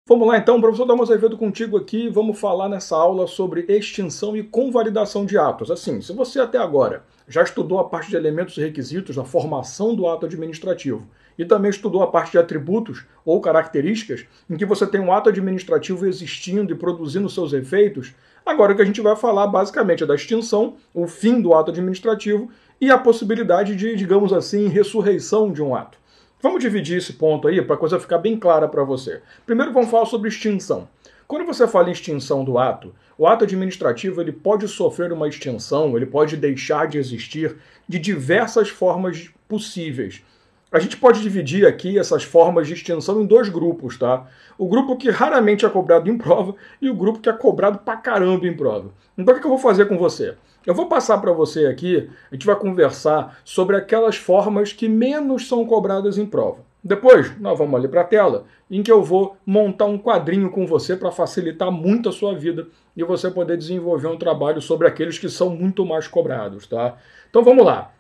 Vamos lá então, professor Dalmo Azevedo contigo aqui, vamos falar nessa aula sobre extinção e convalidação de atos. Assim, se você até agora já estudou a parte de elementos e requisitos da formação do ato administrativo e também estudou a parte de atributos ou características, em que você tem um ato administrativo existindo e produzindo seus efeitos, agora o que a gente vai falar basicamente é da extinção, o fim do ato administrativo e a possibilidade de, digamos assim, ressurreição de um ato. Vamos dividir esse ponto aí para a coisa ficar bem clara para você. Primeiro vamos falar sobre extinção. Quando você fala em extinção do ato, o ato administrativo ele pode sofrer uma extinção, ele pode deixar de existir de diversas formas possíveis. A gente pode dividir aqui essas formas de extinção em dois grupos, tá? O grupo que raramente é cobrado em prova e o grupo que é cobrado pra caramba em prova. Então o que eu vou fazer com você? Eu vou passar para você aqui, a gente vai conversar sobre aquelas formas que menos são cobradas em prova. Depois, nós vamos ali para a tela, em que eu vou montar um quadrinho com você para facilitar muito a sua vida e você poder desenvolver um trabalho sobre aqueles que são muito mais cobrados, tá? Então vamos lá.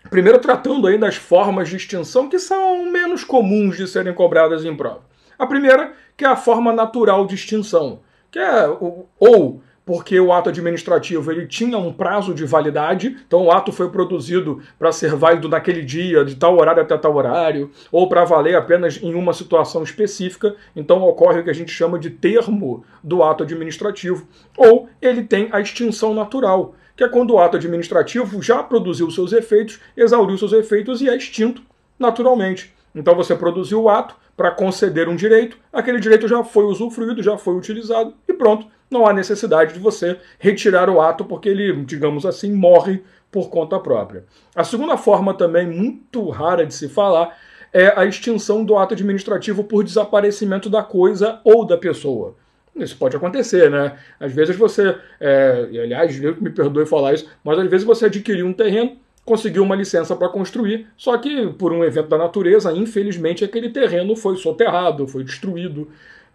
Primeiro tratando aí das formas de extinção que são menos comuns de serem cobradas em prova. A primeira, que é a forma natural de extinção, que é porque o ato administrativo ele tinha um prazo de validade, então o ato foi produzido para ser válido naquele dia, de tal horário até tal horário, ou para valer apenas em uma situação específica, então ocorre o que a gente chama de termo do ato administrativo, ou ele tem a extinção natural, que é quando o ato administrativo já produziu seus efeitos, exauriu seus efeitos e é extinto naturalmente. Então você produziu o ato para conceder um direito, aquele direito já foi usufruído, já foi utilizado e pronto. Não há necessidade de você retirar o ato porque ele, digamos assim, morre por conta própria. A segunda forma também muito rara de se falar é a extinção do ato administrativo por desaparecimento da coisa ou da pessoa. Isso pode acontecer, né? Às vezes você, aliás, me perdoe falar isso, mas às vezes você adquiriu um terreno, conseguiu uma licença para construir, só que por um evento da natureza, infelizmente, aquele terreno foi soterrado, foi destruído.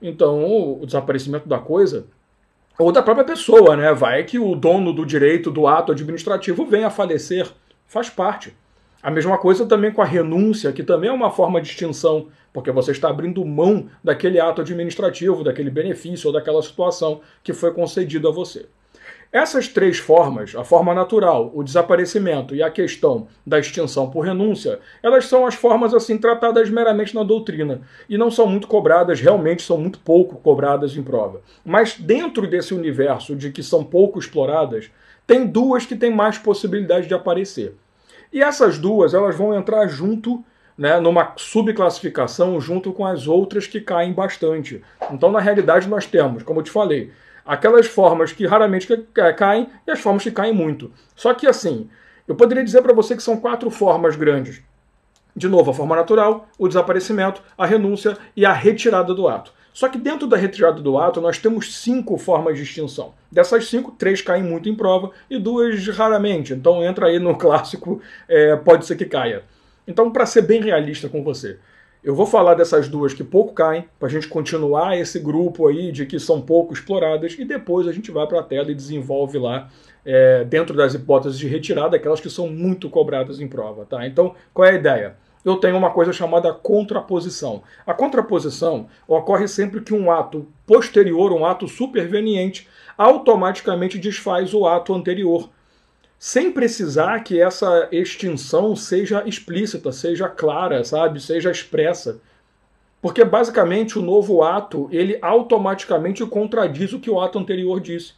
Então, o desaparecimento da coisa ou da própria pessoa, né? Vai que o dono do direito do ato administrativo venha a falecer. Faz parte. A mesma coisa também com a renúncia, que também é uma forma de extinção, porque você está abrindo mão daquele ato administrativo, daquele benefício ou daquela situação que foi concedida a você. Essas três formas, a forma natural, o desaparecimento e a questão da extinção por renúncia, elas são as formas assim tratadas meramente na doutrina e não são muito cobradas, realmente são muito pouco cobradas em prova. Mas dentro desse universo de que são pouco exploradas, tem duas que têm mais possibilidade de aparecer. E essas duas, elas vão entrar junto, né, numa subclassificação junto com as outras que caem bastante. Então, na realidade, nós temos, como eu te falei, aquelas formas que raramente caem e as formas que caem muito. Só que assim, eu poderia dizer para você que são 4 formas grandes. De novo, a forma natural, o desaparecimento, a renúncia e a retirada do ato. Só que dentro da retirada do ato nós temos 5 formas de extinção. Dessas 5, 3 caem muito em prova e 2 raramente. Então entra aí no clássico, pode ser que caia. Então, para ser bem realista com você, eu vou falar dessas duas que pouco caem, para a gente continuar esse grupo aí de que são pouco exploradas, e depois a gente vai para a tela e desenvolve lá, dentro das hipóteses de retirada, aquelas que são muito cobradas em prova. Tá? Então, qual é a ideia? Eu tenho uma coisa chamada contraposição. A contraposição ocorre sempre que um ato posterior, um ato superveniente, automaticamente desfaz o ato anterior, sem precisar que essa extinção seja explícita, seja clara, sabe? Seja expressa. Porque, basicamente, o novo ato, ele automaticamente contradiz o que o ato anterior disse.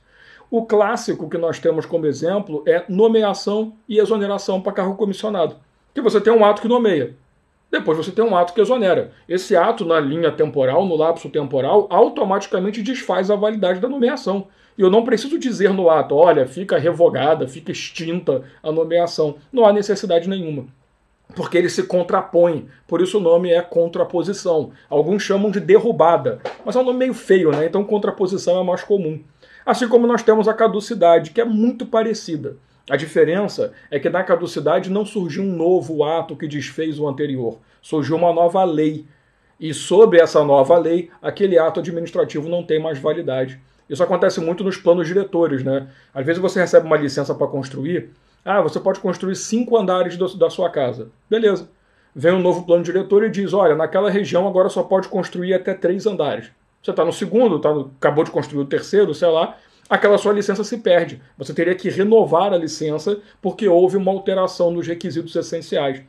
O clássico que nós temos como exemplo é nomeação e exoneração para cargo comissionado. Que você tem um ato que nomeia. Depois você tem um ato que exonera. Esse ato, na linha temporal, no lapso temporal, automaticamente desfaz a validade da nomeação. E eu não preciso dizer no ato, olha, fica revogada, fica extinta a nomeação. Não há necessidade nenhuma. Porque ele se contrapõe. Por isso o nome é contraposição. Alguns chamam de derrubada. Mas é um nome meio feio, né? Então contraposição é mais comum. Assim como nós temos a caducidade, que é muito parecida. A diferença é que na caducidade não surgiu um novo ato que desfez o anterior. Surgiu uma nova lei. E sob essa nova lei, aquele ato administrativo não tem mais validade. Isso acontece muito nos planos diretores, né? Às vezes você recebe uma licença para construir. Você pode construir 5 andares da sua casa. Beleza. Vem um novo plano diretor e diz, olha, naquela região agora só pode construir até 3 andares. Você está no segundo, acabou de construir o terceiro, sei lá, aquela sua licença se perde. Você teria que renovar a licença porque houve uma alteração nos requisitos essenciais.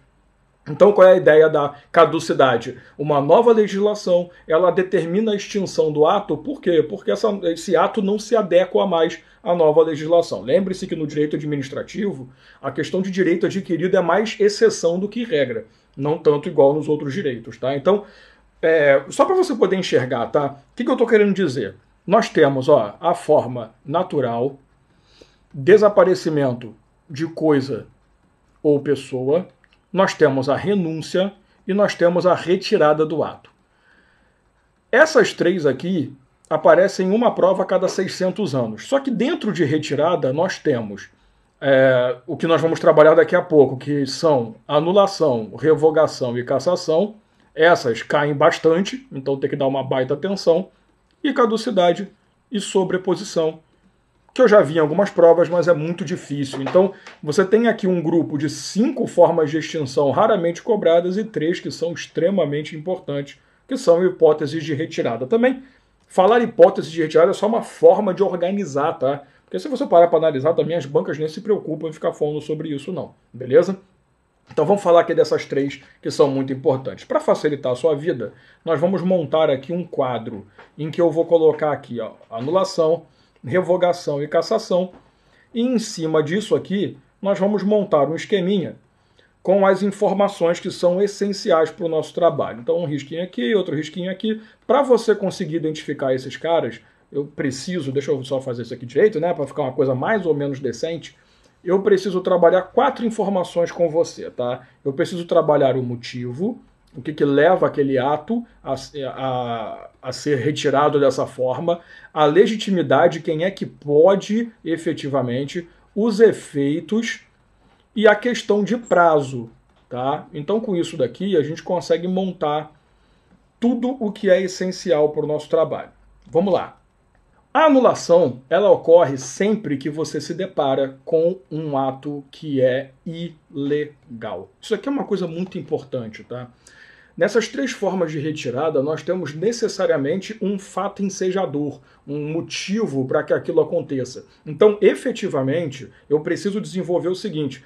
Então, qual é a ideia da caducidade? Uma nova legislação, ela determina a extinção do ato, por quê? Porque esse ato não se adequa mais à nova legislação. Lembre-se que no direito administrativo, a questão de direito adquirido é mais exceção do que regra, não tanto igual nos outros direitos, tá? Então, só para você poder enxergar, tá? O que eu estou querendo dizer? Nós temos, a forma natural, desaparecimento de coisa ou pessoa, nós temos a renúncia e nós temos a retirada do ato. Essas três aqui aparecem em uma prova a cada 600 anos. Só que dentro de retirada nós temos o que nós vamos trabalhar daqui a pouco, que são anulação, revogação e cassação. Essas caem bastante, então tem que dar uma baita atenção. E caducidade e sobreposição, que eu já vi em algumas provas, mas é muito difícil. Então, você tem aqui um grupo de 5 formas de extinção raramente cobradas e 3 que são extremamente importantes, que são hipóteses de retirada. Também, falar hipótese de retirada é só uma forma de organizar, tá? Porque se você parar para analisar também, as bancas nem se preocupam em ficar falando sobre isso, não. Beleza? Então vamos falar aqui dessas 3 que são muito importantes. Para facilitar a sua vida, nós vamos montar aqui um quadro em que eu vou colocar aqui, anulação, revogação e cassação. E em cima disso aqui, nós vamos montar um esqueminha com as informações que são essenciais para o nosso trabalho. Então um risquinho aqui, outro risquinho aqui. Para você conseguir identificar esses caras, eu preciso, deixa eu só fazer isso aqui direito, né, para ficar uma coisa mais ou menos decente, eu preciso trabalhar 4 informações com você, tá? Eu preciso trabalhar o motivo, o que leva aquele ato a ser retirado dessa forma, a legitimidade, quem é que pode efetivamente, os efeitos e a questão de prazo, tá? Então, com isso daqui, a gente consegue montar tudo o que é essencial para o nosso trabalho. Vamos lá. A anulação, ela ocorre sempre que você se depara com um ato que é ilegal. Isso aqui é uma coisa muito importante, tá? Nessas 3 formas de retirada, nós temos necessariamente um fato ensejador, um motivo para que aquilo aconteça. Então, efetivamente, eu preciso desenvolver o seguinte: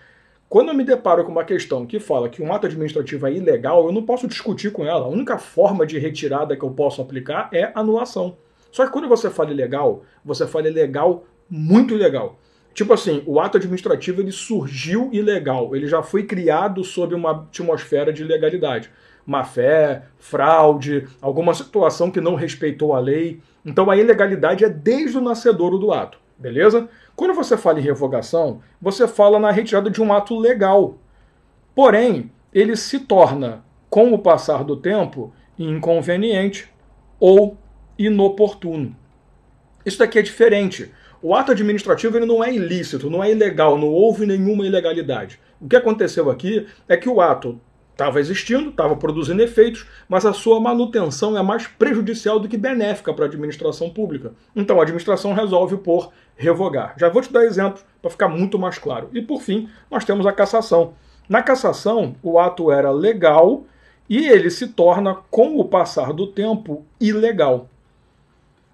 quando eu me deparo com uma questão que fala que um ato administrativo é ilegal, eu não posso discutir com ela. A única forma de retirada que eu posso aplicar é anulação. Só que quando você fala ilegal muito ilegal. Tipo assim, o ato administrativo ele surgiu ilegal, ele já foi criado sob uma atmosfera de ilegalidade. Má-fé, fraude, alguma situação que não respeitou a lei. Então a ilegalidade é desde o nascedouro do ato, beleza? Quando você fala em revogação, você fala na retirada de um ato legal. Porém, ele se torna, com o passar do tempo, inconveniente ou inoportuno. Isso daqui é diferente. O ato administrativo ele não é ilícito, não é ilegal, não houve nenhuma ilegalidade. O que aconteceu aqui é que o ato estava existindo, estava produzindo efeitos, mas a sua manutenção é mais prejudicial do que benéfica para a administração pública. Então a administração resolve por revogar. Já vou te dar exemplos para ficar muito mais claro. E por fim, nós temos a cassação. Na cassação, o ato era legal e ele se torna, com o passar do tempo, ilegal.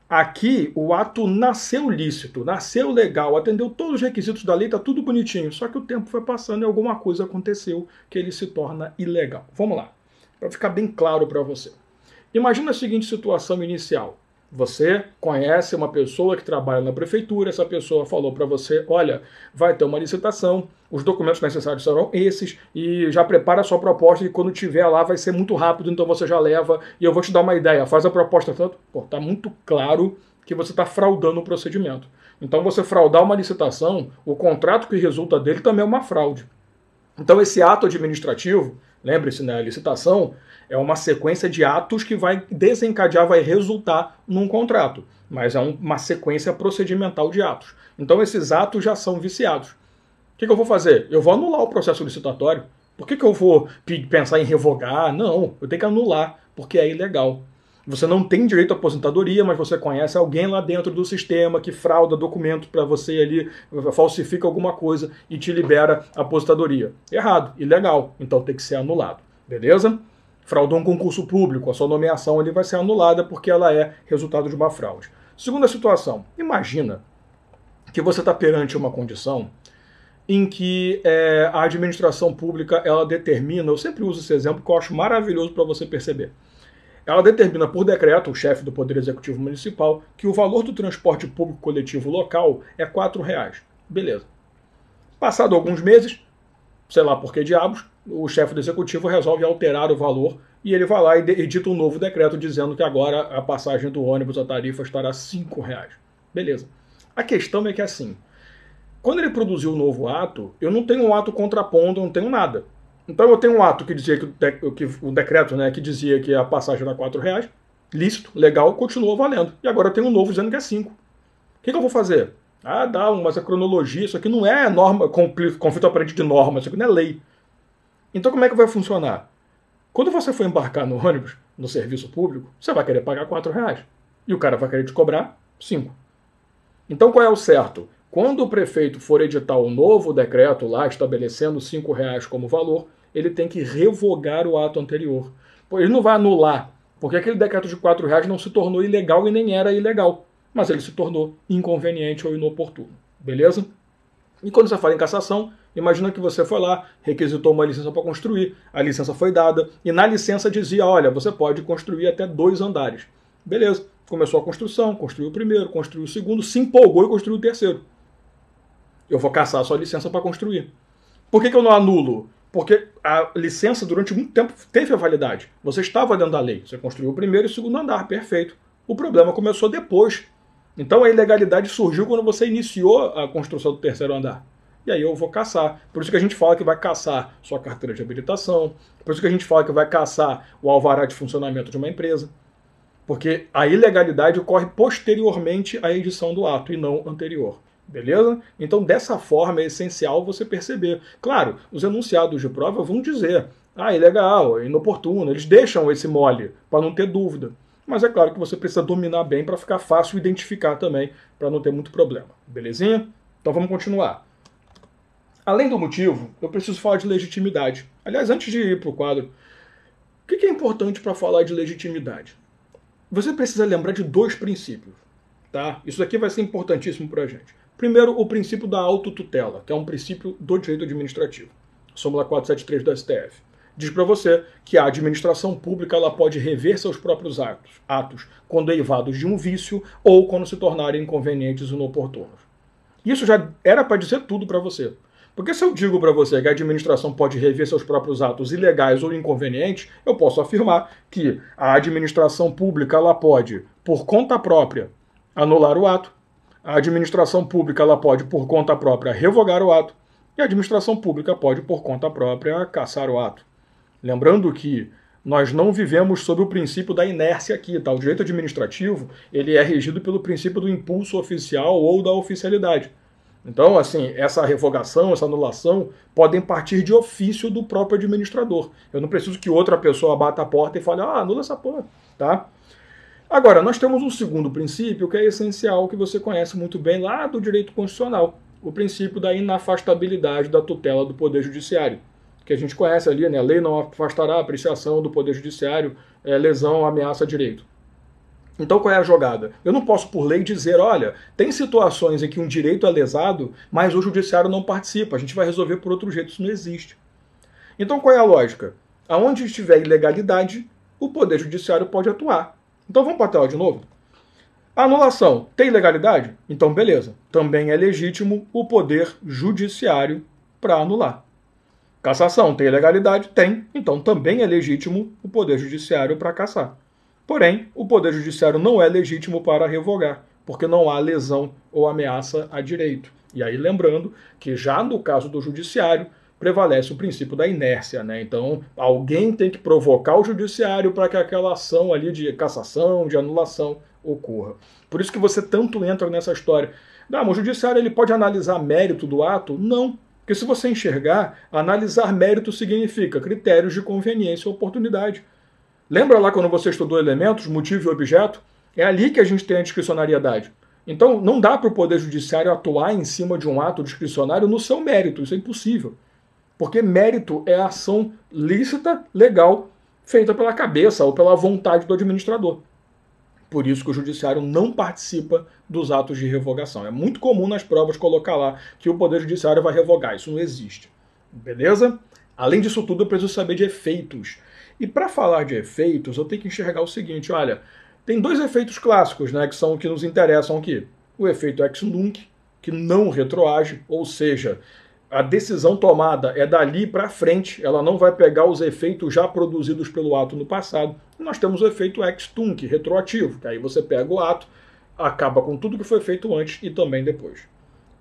Aqui, o ato nasceu lícito, nasceu legal, atendeu todos os requisitos da lei, está tudo bonitinho. Só que o tempo foi passando e alguma coisa aconteceu que ele se torna ilegal. Vamos lá, para ficar bem claro para você. Imagina a seguinte situação inicial. Você conhece uma pessoa que trabalha na prefeitura, essa pessoa falou para você, olha, vai ter uma licitação, os documentos necessários serão esses, e já prepara a sua proposta, e quando tiver lá vai ser muito rápido, então você já leva, e eu vou te dar uma ideia, faz a proposta tanto. Pô, tá muito claro que você está fraudando o procedimento. Então você fraudar uma licitação, o contrato que resulta dele também é uma fraude. Então esse ato administrativo, lembre-se, né, a licitação é uma sequência de atos que vai desencadear, vai resultar num contrato. Mas é uma sequência procedimental de atos. Então esses atos já são viciados. O que eu vou fazer? Eu vou anular o processo licitatório. Por que eu vou pensar em revogar? Não, eu tenho que anular, porque é ilegal. Você não tem direito à aposentadoria, mas você conhece alguém lá dentro do sistema que frauda documento para você ali, falsifica alguma coisa e te libera a aposentadoria. Errado, ilegal. Então tem que ser anulado. Beleza? fraudou um concurso público, a sua nomeação ali vai ser anulada porque ela é resultado de uma fraude. Segunda situação, imagina que você está perante uma condição em que a administração pública ela determina, eu sempre uso esse exemplo que eu acho maravilhoso para você perceber, ela determina por decreto, o chefe do Poder Executivo Municipal, que o valor do transporte público coletivo local é R$ 4,00. Beleza. Passado alguns meses, sei lá por que diabos, o chefe do Executivo resolve alterar o valor e ele vai lá e edita um novo decreto dizendo que agora a passagem do ônibus, a tarifa, estará R$ 5,00. Beleza. A questão é que assim, quando ele produziu o novo ato, eu não tenho um ato contrapondo, eu não tenho nada. Então eu tenho um ato que dizia que o decreto, né, que dizia que a passagem era R$ 4,00, lícito, legal, continua valendo. E agora tem um novo dizendo que é 5. O que eu vou fazer? Ah, dá, mas a cronologia, isso aqui não é norma, conflito aparente de norma, isso aqui não é lei. Então como é que vai funcionar? Quando você for embarcar no ônibus, no serviço público, você vai querer pagar R$ 4,00. E o cara vai querer te cobrar 5. Então qual é o certo? Quando o prefeito for editar o novo decreto lá, estabelecendo R$ 5,00 como valor, ele tem que revogar o ato anterior. Ele não vai anular, porque aquele decreto de R$ 4,00 não se tornou ilegal e nem era ilegal, mas ele se tornou inconveniente ou inoportuno. Beleza? E quando você fala em cassação, imagina que você foi lá, requisitou uma licença para construir, a licença foi dada, e na licença dizia, olha, você pode construir até 2 andares. Beleza, começou a construção, construiu o primeiro, construiu o segundo, se empolgou e construiu o terceiro. Eu vou cassar a sua licença para construir. Por que eu não anulo? Porque a licença durante muito tempo teve a validade. Você estava dentro da lei. Você construiu o primeiro e o segundo andar, perfeito. O problema começou depois. Então a ilegalidade surgiu quando você iniciou a construção do terceiro andar. E aí eu vou cassar. Por isso que a gente fala que vai cassar sua carteira de habilitação. Por isso que a gente fala que vai cassar o alvará de funcionamento de uma empresa. Porque a ilegalidade ocorre posteriormente à edição do ato e não anterior. Beleza? Então, dessa forma, é essencial você perceber. Claro, os enunciados de prova vão dizer, ilegal, é inoportuno, eles deixam esse mole, para não ter dúvida. Mas é claro que você precisa dominar bem para ficar fácil identificar também, para não ter muito problema. Belezinha? Então vamos continuar. Além do motivo, eu preciso falar de legitimidade. Aliás, antes de ir para o quadro, o que é importante para falar de legitimidade? Você precisa lembrar de 2 princípios. Tá? Isso aqui vai ser importantíssimo para a gente. Primeiro, o princípio da autotutela, que é um princípio do direito administrativo. Súmula 473 do STF. Diz para você que a administração pública ela pode rever seus próprios atos quando derivados de um vício ou quando se tornarem inconvenientes e inoportunos. Isso já era para dizer tudo para você. Porque se eu digo para você que a administração pode rever seus próprios atos ilegais ou inconvenientes, eu posso afirmar que a administração pública ela pode, por conta própria, anular o ato, a administração pública ela pode, por conta própria, revogar o ato, e a administração pública pode, por conta própria, cassar o ato. Lembrando que nós não vivemos sob o princípio da inércia aqui, tá? O direito administrativo ele é regido pelo princípio do impulso oficial ou da oficialidade. Então, assim, essa revogação, essa anulação podem partir de ofício do próprio administrador. Eu não preciso que outra pessoa bata a porta e fale, anula essa porra, tá? Agora, nós temos um segundo princípio que é essencial, que você conhece muito bem lá do direito constitucional, o princípio da inafastabilidade da tutela do Poder Judiciário, que a gente conhece ali, né? A lei não afastará a apreciação do Poder Judiciário, lesão, ameaça a direito. Então qual é a jogada? Eu não posso, por lei, dizer, olha, tem situações em que um direito é lesado, mas o judiciário não participa, a gente vai resolver por outro jeito, isso não existe. Então qual é a lógica? Aonde estiver ilegalidade, o Poder Judiciário pode atuar. Então vamos para a tela de novo. A anulação tem ilegalidade? Então beleza. Também é legítimo o Poder Judiciário para anular. Cassação tem ilegalidade? Tem. Então também é legítimo o Poder Judiciário para cassar. Porém, o Poder Judiciário não é legítimo para revogar, porque não há lesão ou ameaça a direito. E aí lembrando que já no caso do Judiciário, prevalece o princípio da inércia, né? Então, alguém tem que provocar o judiciário para que aquela ação ali de cassação, de anulação ocorra. Por isso que você tanto entra nessa história. Não, mas o judiciário ele pode analisar mérito do ato? Não. Porque se você enxergar, analisar mérito significa critérios de conveniência e oportunidade. Lembra lá quando você estudou elementos, motivo e objeto? É ali que a gente tem a discricionariedade. Então, não dá para o Poder Judiciário atuar em cima de um ato discricionário no seu mérito. Isso é impossível. Porque mérito é a ação lícita, legal, feita pela cabeça ou pela vontade do administrador. Por isso que o judiciário não participa dos atos de revogação. É muito comum nas provas colocar lá que o Poder Judiciário vai revogar. Isso não existe. Beleza? Além disso tudo, eu preciso saber de efeitos. E para falar de efeitos, eu tenho que enxergar o seguinte, olha, tem dois efeitos clássicos, né, que são o que nos interessam aqui. O efeito ex nunc, que não retroage, ou seja, a decisão tomada é dali para frente, ela não vai pegar os efeitos já produzidos pelo ato no passado. E nós temos o efeito ex tunc, retroativo, que aí você pega o ato, acaba com tudo que foi feito antes e também depois.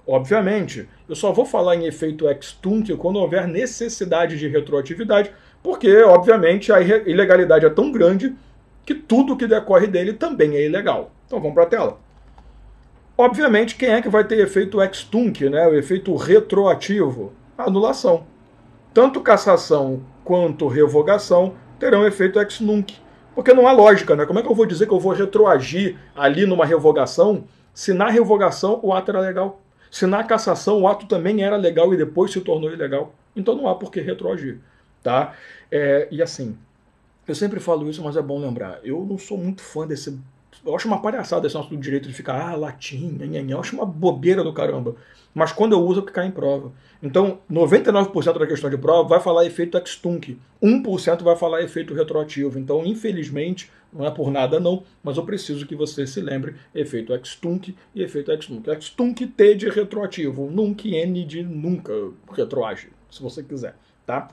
Obviamente, eu só vou falar em efeito ex tunc quando houver necessidade de retroatividade, porque, obviamente, a ilegalidade é tão grande que tudo que decorre dele também é ilegal. Então vamos para a tela. Obviamente, quem é que vai ter efeito ex tunc, né, o efeito retroativo? A anulação. Tanto cassação quanto revogação terão efeito ex nunc. Porque não há lógica, né? Como é que eu vou dizer que eu vou retroagir ali numa revogação se na revogação o ato era legal? Se na cassação o ato também era legal e depois se tornou ilegal? Então não há por que retroagir. Tá? E assim, eu sempre falo isso, mas é bom lembrar. Eu não sou muito fã desse... Eu acho uma palhaçada esse nosso do direito de ficar, latim, eu acho uma bobeira do caramba. Mas quando eu uso é porque cai em prova. Então, 99% da questão de prova vai falar efeito ex tunc. 1% vai falar efeito retroativo. Então, infelizmente, não é por nada não, mas eu preciso que você se lembre efeito ex tunc e efeito ex nunc. Ex tunc, T de retroativo. Nunc, N de nunca retroage, se você quiser, tá?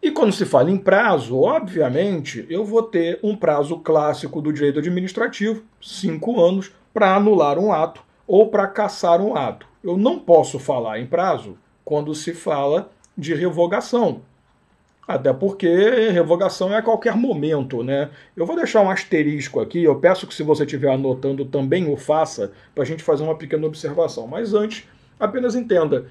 E quando se fala em prazo, obviamente, eu vou ter um prazo clássico do direito administrativo, 5 anos, para anular um ato ou para cassar um ato. Eu não posso falar em prazo quando se fala de revogação. Até porque revogação é a qualquer momento, né? Eu vou deixar um asterisco aqui, eu peço que se você estiver anotando também o faça, para a gente fazer uma pequena observação. Mas antes, apenas entenda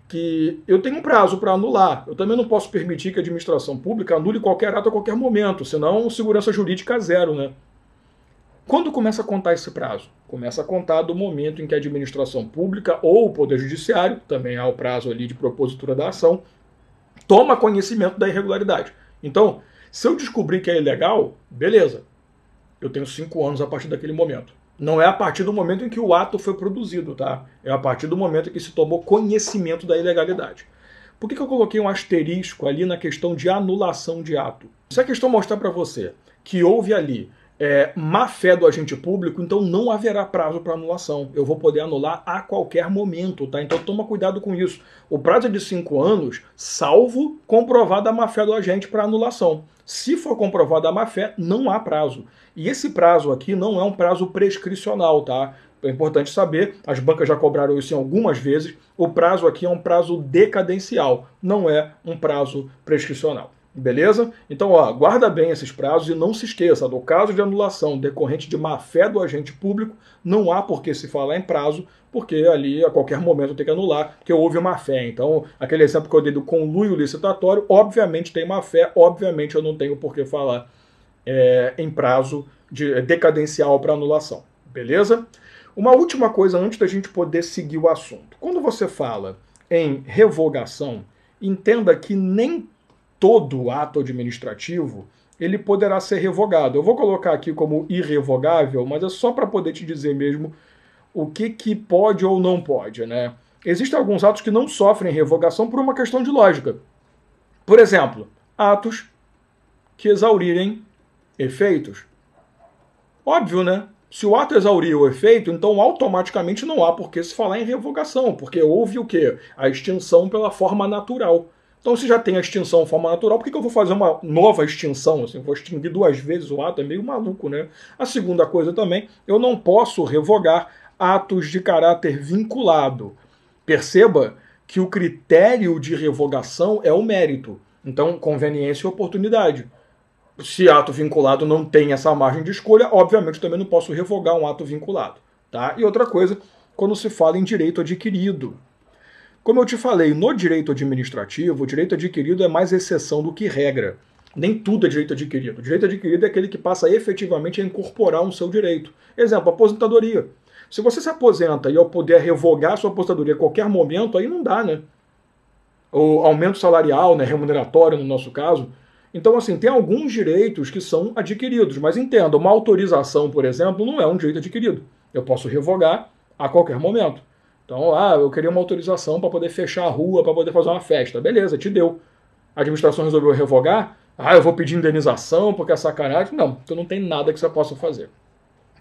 que eu tenho um prazo para anular. Eu também não posso permitir que a administração pública anule qualquer ato a qualquer momento, senão segurança jurídica zero, né? Quando começa a contar esse prazo? Começa a contar do momento em que a administração pública ou o Poder Judiciário, também há o prazo ali de propositura da ação, toma conhecimento da irregularidade. Então, se eu descobrir que é ilegal, beleza. Eu tenho 5 anos a partir daquele momento. Não é a partir do momento em que o ato foi produzido, tá? É a partir do momento em que se tomou conhecimento da ilegalidade. Por que eu coloquei um asterisco ali na questão de anulação de ato? Se a questão mostrar para você que houve ali má fé do agente público, então não haverá prazo para anulação. Eu vou poder anular a qualquer momento, tá? Então toma cuidado com isso. O prazo é de 5 anos, salvo comprovada a má fé do agente para anulação. Se for comprovada a má fé, não há prazo. E esse prazo aqui não é um prazo prescricional, tá? É importante saber, as bancas já cobraram isso em algumas vezes, o prazo aqui é um prazo decadencial, não é um prazo prescricional. Beleza? Então, ó, guarda bem esses prazos e não se esqueça, no caso de anulação decorrente de má-fé do agente público, não há por que se falar em prazo, porque ali a qualquer momento tem que anular, porque houve má-fé. Então, aquele exemplo que eu dei do conluio licitatório, obviamente tem má-fé, obviamente eu não tenho por que falar em prazo decadencial para anulação. Beleza? Uma última coisa antes da gente poder seguir o assunto. Quando você fala em revogação, entenda que nem todo ato administrativo ele poderá ser revogado. Eu vou colocar aqui como irrevogável, mas é só para poder te dizer mesmo o que pode ou não pode, né? Existem alguns atos que não sofrem revogação por uma questão de lógica. Por exemplo, atos que exaurirem efeitos. Óbvio, né? Se o ato exaurir o efeito, então automaticamente não há por que se falar em revogação, porque houve o quê? A extinção pela forma natural. Então, se já tem a extinção de forma natural, por que eu vou fazer uma nova extinção? Assim, vou extinguir 2 vezes o ato, é meio maluco, né? A segunda coisa também, eu não posso revogar atos de caráter vinculado. Perceba que o critério de revogação é o mérito. Então, conveniência e oportunidade. Se ato vinculado não tem essa margem de escolha, obviamente também não posso revogar um ato vinculado. Tá? E outra coisa, quando se fala em direito adquirido. Como eu te falei, no direito administrativo, o direito adquirido é mais exceção do que regra. Nem tudo é direito adquirido. O direito adquirido é aquele que passa efetivamente a incorporar um seu direito. Exemplo, aposentadoria. Se você se aposenta e eu puder revogar a sua aposentadoria a qualquer momento, aí não dá, né? O aumento salarial, né, remuneratório no nosso caso. Então, assim, tem alguns direitos que são adquiridos, mas entenda, uma autorização, por exemplo, não é um direito adquirido. Eu posso revogar a qualquer momento. Então, eu queria uma autorização para poder fechar a rua, para poder fazer uma festa. Beleza, te deu. A administração resolveu revogar. Eu vou pedir indenização porque é sacanagem. Não, então não tem nada que você possa fazer.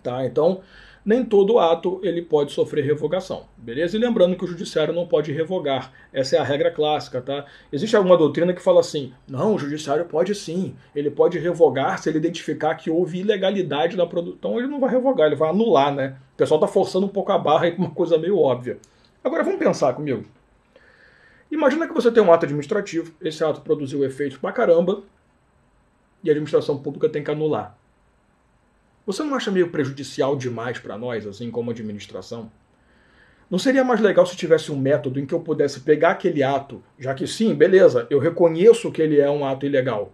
Tá? Então, nem todo ato ele pode sofrer revogação, beleza? E lembrando que o judiciário não pode revogar, essa é a regra clássica, tá? Existe alguma doutrina que fala assim, não, o judiciário pode sim, ele pode revogar se ele identificar que houve ilegalidade na produção, então ele não vai revogar, ele vai anular, né? O pessoal tá forçando um pouco a barra aí com uma coisa meio óbvia. Agora vamos pensar comigo. Imagina que você tem um ato administrativo, esse ato produziu efeitos pra caramba, e a administração pública tem que anular. Você não acha meio prejudicial demais para nós, assim como administração? Não seria mais legal se tivesse um método em que eu pudesse pegar aquele ato, já que sim, beleza, eu reconheço que ele é um ato ilegal,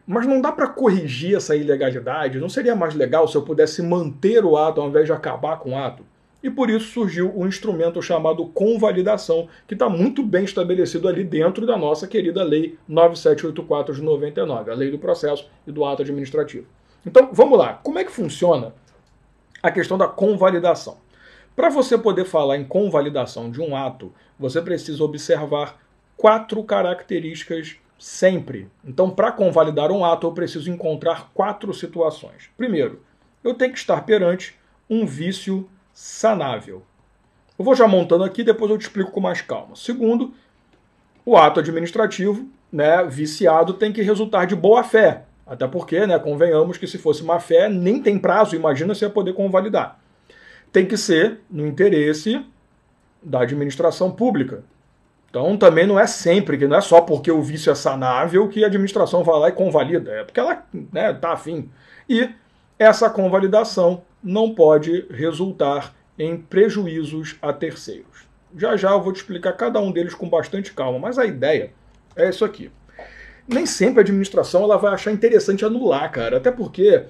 mas não dá para corrigir essa ilegalidade? Não seria mais legal se eu pudesse manter o ato ao invés de acabar com o ato? E por isso surgiu um instrumento chamado convalidação, que está muito bem estabelecido ali dentro da nossa querida Lei 9784 de 99, a Lei do Processo e do Ato Administrativo. Então, vamos lá. Como é que funciona a questão da convalidação? Para você poder falar em convalidação de um ato, você precisa observar 4 características sempre. Então, para convalidar um ato, eu preciso encontrar 4 situações. Primeiro, eu tenho que estar perante um vício sanável. Eu vou já montando aqui, depois eu te explico com mais calma. Segundo, o ato administrativo, viciado, tem que resultar de boa-fé. Até porque, convenhamos que se fosse má fé, nem tem prazo, imagina se ia poder convalidar. Tem que ser no interesse da administração pública. Então também não é sempre, que não é só porque o vício é sanável que a administração vai lá e convalida, é porque ela está afim. E essa convalidação não pode resultar em prejuízos a terceiros. Já já eu vou te explicar cada um deles com bastante calma, mas a ideia é isso aqui. Nem sempre a administração ela vai achar interessante anular, cara. Até porque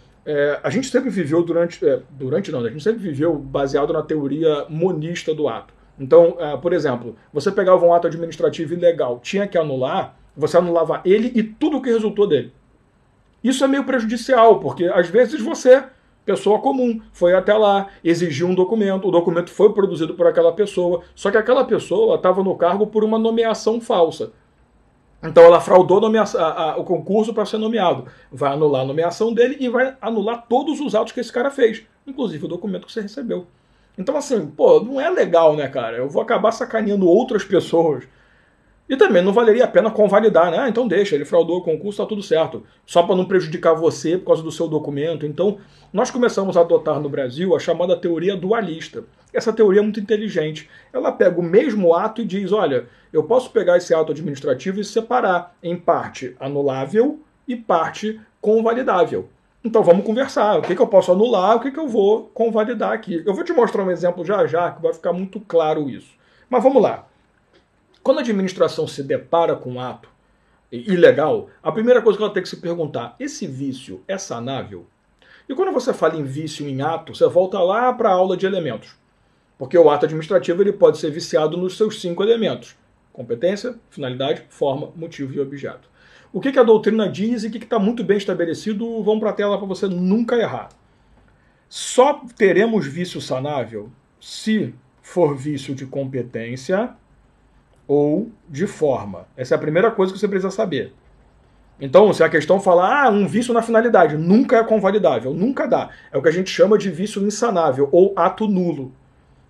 a gente sempre viveu a gente sempre viveu baseado na teoria monista do ato. Então, por exemplo, você pegava um ato administrativo ilegal, tinha que anular, você anulava ele e tudo o que resultou dele. Isso é meio prejudicial, porque às vezes você, pessoa comum, foi até lá, exigiu um documento, o documento foi produzido por aquela pessoa, só que aquela pessoa estava no cargo por uma nomeação falsa. Então ela fraudou o concurso para ser nomeado. Vai anular a nomeação dele e vai anular todos os atos que esse cara fez, inclusive o documento que você recebeu. Então assim, não é legal, né, cara? Eu vou acabar sacaneando outras pessoas. E também não valeria a pena convalidar, né? Então deixa, ele fraudou o concurso, tá tudo certo. Só para não prejudicar você por causa do seu documento. Então, nós começamos a adotar no Brasil a chamada teoria dualista. Essa teoria é muito inteligente. Ela pega o mesmo ato e diz, olha, eu posso pegar esse ato administrativo e separar em parte anulável e parte convalidável. Então vamos conversar. O que eu posso anular, o que eu vou convalidar aqui. Eu vou te mostrar um exemplo já já, que vai ficar muito claro isso. Mas vamos lá. Quando a administração se depara com um ato ilegal, a primeira coisa que ela tem que se perguntar, esse vício é sanável? E quando você fala em vício em ato, você volta lá para a aula de elementos. Porque o ato administrativo ele pode ser viciado nos seus 5 elementos. Competência, finalidade, forma, motivo e objeto. O que a doutrina diz e o que está muito bem estabelecido, vamos para a tela para você nunca errar. Só teremos vício sanável se for vício de competência ou de forma. Essa é a primeira coisa que você precisa saber. Então, se a questão falar, um vício na finalidade, nunca é convalidável, nunca dá. É o que a gente chama de vício insanável ou ato nulo.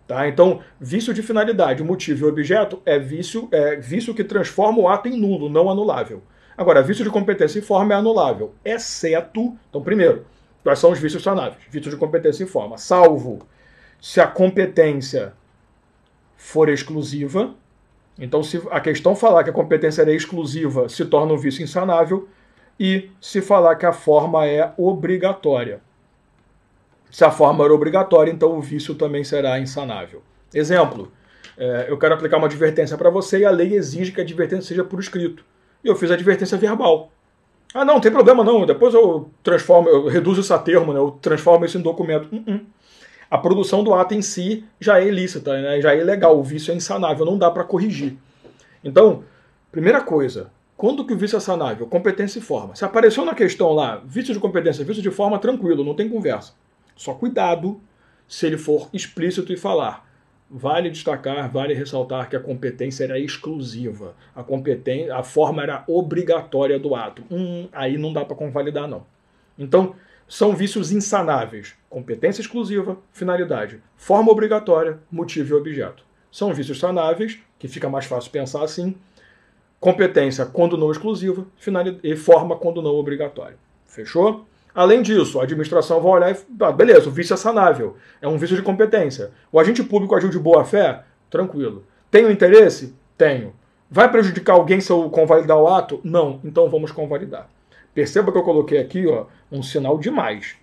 Tá? Então, vício de finalidade, motivo e objeto é vício que transforma o ato em nulo, não anulável. Agora, vício de competência e forma é anulável, exceto... Então, primeiro, quais são os vícios sanáveis? Vício de competência e forma, salvo se a competência for exclusiva. Então, se a questão falar que a competência é exclusiva, se torna um vício insanável, e se falar que a forma é obrigatória. Se a forma era obrigatória, então o vício também será insanável. Exemplo, eu quero aplicar uma advertência para você e a lei exige que a advertência seja por escrito. E eu fiz a advertência verbal. Ah, não tem problema não, depois eu reduzo isso a termo, eu transformo isso em documento. A produção do ato em si já é ilícita, né? Já é ilegal, o vício é insanável, não dá para corrigir. Então, primeira coisa, Quando que o vício é sanável? Competência e forma. Se apareceu na questão lá, vício de competência, vício de forma, tranquilo, não tem conversa. Só cuidado se ele for explícito e falar. Vale destacar, vale ressaltar que a competência era exclusiva. A forma era obrigatória do ato. Aí não dá para convalidar, não. Então, são vícios insanáveis. Competência exclusiva, finalidade. Forma obrigatória, motivo e objeto. São vícios sanáveis, que fica mais fácil pensar assim. Competência quando não exclusiva, finalidade, e forma quando não obrigatória. Fechou? Além disso, a administração vai olhar e... beleza, o vício é sanável. É um vício de competência. O agente público agiu de boa fé? Tranquilo. Tenho interesse? Tenho. Vai prejudicar alguém se eu convalidar o ato? Não. Então vamos convalidar. Perceba que eu coloquei aqui um sinal de mais.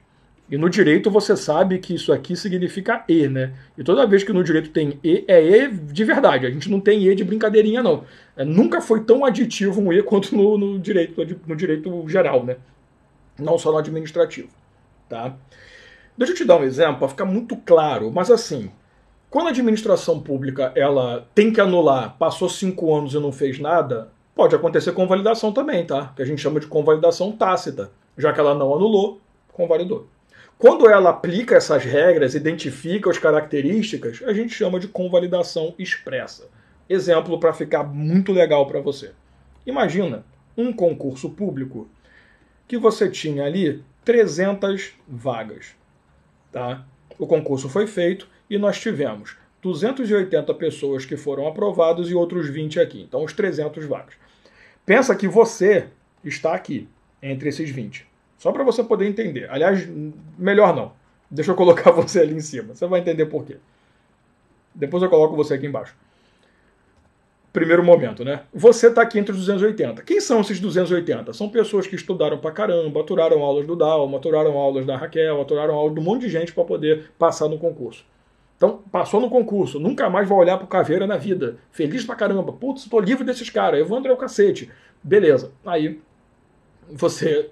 E no direito você sabe que isso aqui significa E, né? E toda vez que no direito tem E, é E de verdade. A gente não tem E de brincadeirinha, não. Nunca foi tão aditivo um E quanto no direito geral, né? Não só no administrativo, tá? Deixa eu te dar um exemplo para ficar muito claro, mas assim, quando a administração pública ela tem que anular, passou 5 anos e não fez nada, pode acontecer convalidação também, tá? Que a gente chama de convalidação tácita, já que ela não anulou, convalidou. Quando ela aplica essas regras, identifica as características, a gente chama de convalidação expressa. Exemplo para ficar muito legal para você. Imagina um concurso público que você tinha ali 300 vagas. Tá? O concurso foi feito e nós tivemos 280 pessoas que foram aprovadas e outros 20 aqui. Então, os 300 vagas. Pensa que você está aqui, entre esses 20. Só para você poder entender. Aliás, melhor não. Deixa eu colocar você ali em cima. Você vai entender por quê. Depois eu coloco você aqui embaixo. Primeiro momento, né? Você está aqui entre os 280. Quem são esses 280? São pessoas que estudaram pra caramba, aturaram aulas do Dalma, aturaram aulas da Raquel, aturaram aulas de um monte de gente para poder passar no concurso. Então, passou no concurso, nunca mais vai olhar pro Caveira na vida. Feliz pra caramba. Putz, estou livre desses caras. Evandro é o cacete. Beleza. Aí, você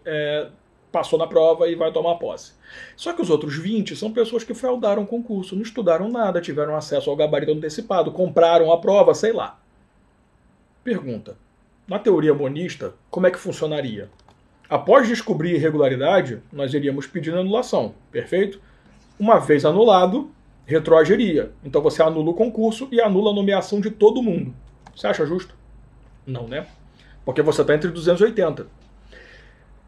passou na prova e vai tomar posse. Só que os outros 20 são pessoas que fraudaram o concurso, não estudaram nada, tiveram acesso ao gabarito antecipado, compraram a prova, sei lá. Pergunta. Na teoria monista, como é que funcionaria? Após descobrir irregularidade, nós iríamos pedir anulação, perfeito? Uma vez anulado, retroagiria. Então você anula o concurso e anula a nomeação de todo mundo. Você acha justo? Não, né? Porque você está entre 280.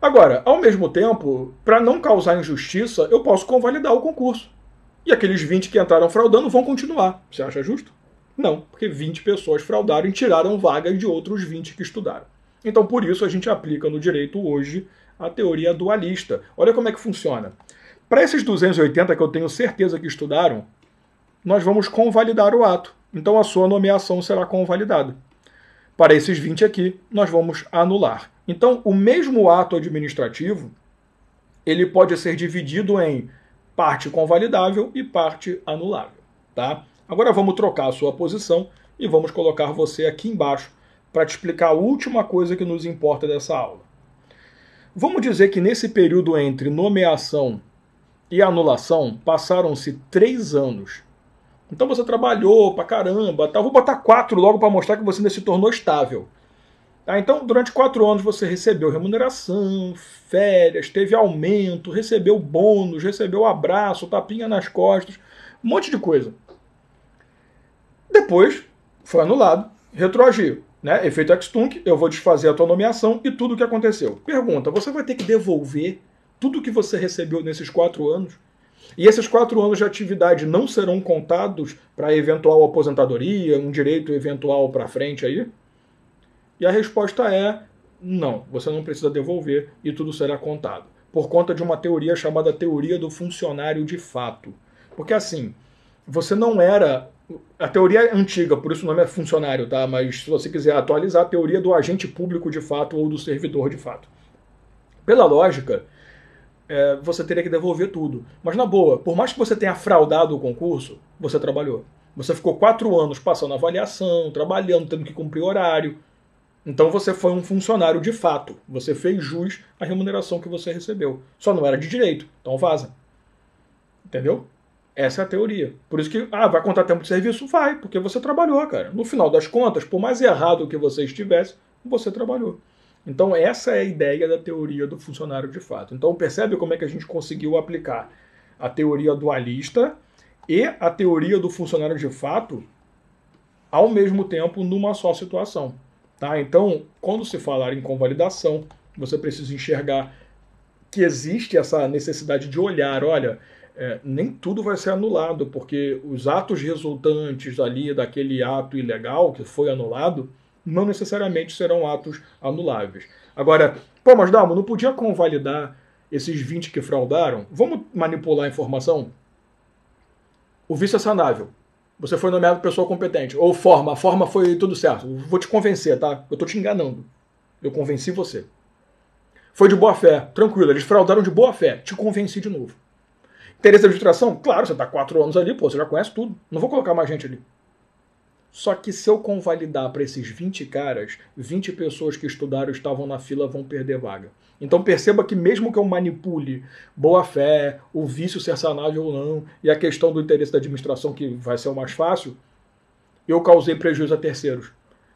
Agora, ao mesmo tempo, para não causar injustiça, eu posso convalidar o concurso. E aqueles 20 que entraram fraudando vão continuar. Você acha justo? Não, porque 20 pessoas fraudaram e tiraram vagas de outros 20 que estudaram. Então, por isso, a gente aplica no direito hoje a teoria dualista. Olha como é que funciona. Para esses 280 que eu tenho certeza que estudaram, nós vamos convalidar o ato. Então, a sua nomeação será convalidada. Para esses 20 aqui, nós vamos anular. Então, o mesmo ato administrativo, ele pode ser dividido em parte convalidável e parte anulável, tá? Agora vamos trocar a sua posição e vamos colocar você aqui embaixo para te explicar a última coisa que nos importa dessa aula. Vamos dizer que nesse período entre nomeação e anulação passaram-se 3 anos. Então você trabalhou pra caramba, tá? Vou botar 4 logo para mostrar que você ainda se tornou estável. Tá? Então, durante 4 anos você recebeu remuneração, férias, teve aumento, recebeu bônus, recebeu abraço, tapinha nas costas, um monte de coisa. Depois, foi anulado, retroagiu, né? Efeito ex-tunc, eu vou desfazer a tua nomeação e tudo o que aconteceu. Pergunta, você vai ter que devolver tudo que você recebeu nesses 4 anos? E esses 4 anos de atividade não serão contados para eventual aposentadoria, um direito eventual para frente aí? E a resposta é não, você não precisa devolver e tudo será contado. Por conta de uma teoria chamada teoria do funcionário de fato. Porque assim, você não era... A teoria é antiga, por isso o nome é funcionário, tá? Mas se você quiser atualizar, a teoria do agente público de fato ou do servidor de fato. Pela lógica, você teria que devolver tudo. Mas na boa, por mais que você tenha fraudado o concurso, você trabalhou. Você ficou 4 anos passando avaliação, trabalhando, tendo que cumprir horário. Então você foi um funcionário de fato. Você fez jus à remuneração que você recebeu. Só não era de direito, então vaza. Entendeu? Essa é a teoria. Por isso que, vai contar tempo de serviço? Vai, porque você trabalhou, cara. No final das contas, por mais errado que você estivesse, você trabalhou. Então essa é a ideia da teoria do funcionário de fato. Então percebe como é que a gente conseguiu aplicar a teoria dualista e a teoria do funcionário de fato ao mesmo tempo numa só situação. Tá? Então, quando se falar em convalidação, você precisa enxergar que existe essa necessidade de olhar, olha, nem tudo vai ser anulado, porque os atos resultantes ali daquele ato ilegal que foi anulado não necessariamente serão atos anuláveis. Agora, pô, mas Dalmo, não podia convalidar esses 20 que fraudaram? Vamos manipular a informação? O vício é sanável. Você foi nomeado pessoa competente. Ou a forma foi tudo certo. Vou te convencer, tá? Eu tô te enganando. Eu convenci você. Foi de boa fé, tranquilo. Eles fraudaram de boa fé. Te convenci de novo. Interesse de administração? Claro, você tá 4 anos ali, pô, você já conhece tudo. Não vou colocar mais gente ali. Só que se eu convalidar para esses 20 caras, 20 pessoas que estudaram estavam na fila vão perder vaga. Então perceba que mesmo que eu manipule boa-fé, o vício ser sanável ou não, e a questão do interesse da administração, que vai ser o mais fácil, eu causei prejuízo a terceiros.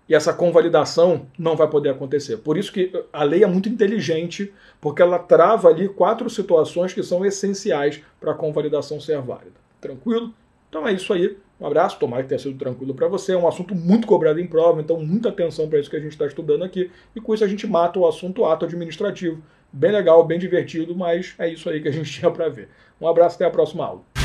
E essa convalidação não vai poder acontecer. Por isso que a lei é muito inteligente, porque ela trava ali 4 situações que são essenciais para a convalidação ser válida. Tranquilo? Então é isso aí. Um abraço, tomara que tenha sido tranquilo para você. É um assunto muito cobrado em prova, então muita atenção para isso que a gente está estudando aqui. E com isso a gente mata o assunto ato administrativo. Bem legal, bem divertido, mas é isso aí que a gente tinha para ver. Um abraço, até a próxima aula.